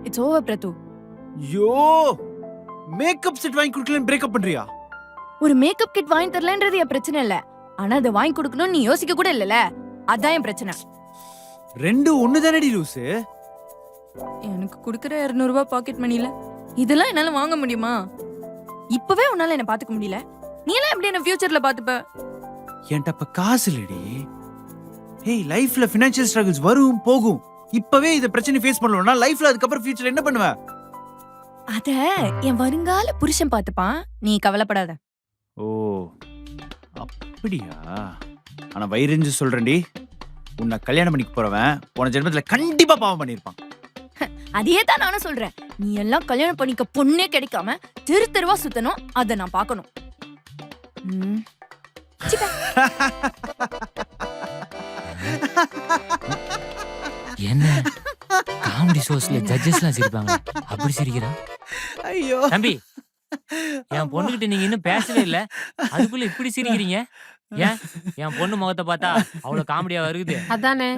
It's over பிரது. Yo makeup set வாங்கி கொடுக்கலன்னு பிரேக்கப் பண்றியா? ஒரு மேக்கப் கிட் வாங்கி தரலன்றது என் பிரச்சனை இல்ல. ஆனா அதை வாங்கி கொடுக்கணும்னு நீ யோசிக்க கூட இல்லல. அதான் என் பிரச்சனை. ரெண்டு ஒண்ணுதானடி லூசு. எனக்கு கொடுக்குற 200 ரூபாய் பாக்கெட் மணில இதெல்லாம் என்னால வாங்க முடியுமா? இப்பவே உன்னால என்ன பாத்துக்க முடியல. நீ எல்லாம் எப்படி என்ன ஃபியூச்சர்ல பாத்துப்ப? என்கிட்ட அப்ப காசு இல்லடி. ஏய் லைஃப்ல ஃபினான்ஷியல் ஸ்ட்ரகிள்ஸ் வரும் போகும். இப்பவே இத பிரச்சனை ஃபேஸ் பண்ணலனா லைஃப்ல அதுக்கப்புறம் ஃபியூச்சர்ல என்ன பண்ணுவ? அத என் வருங்கால புருஷன் பாத்துப்பான். நீ கவலைப்படாத. ஓ அப்படியா? ஆனா வயிறுஞ்சு சொல்றேன்டி, உன்னை கல்யாணம் பண்ணிக்க போறவன் போன ஜென்மத்துல கண்டிப்பா பாவம் பண்ணிருப்பான். அதே தான் நானும் சொல்றேன். நீ எல்லாம் கல்யாணம் பண்ணிக்க பொண்ணே கிடைக்காம தெரு தெருவா சுத்தணும். அத நான் பார்க்கணும். என்ன காமெடி ஷோஸ்ல ஜட்ஜஸ்லாம் சிரிப்பாங்க, அப்படி சிரிக்கிறான். ஐயோ தம்பி, என் பொண்ணுகிட்ட நீங்க இன்னும் பேசவே இல்ல, அதுக்குள்ள இப்படி சிரிக்கிறீங்க? ஏன் என் பொண்ணு முகத்தை பார்த்தா அவ்வளவு காமெடியா வருது? அதானே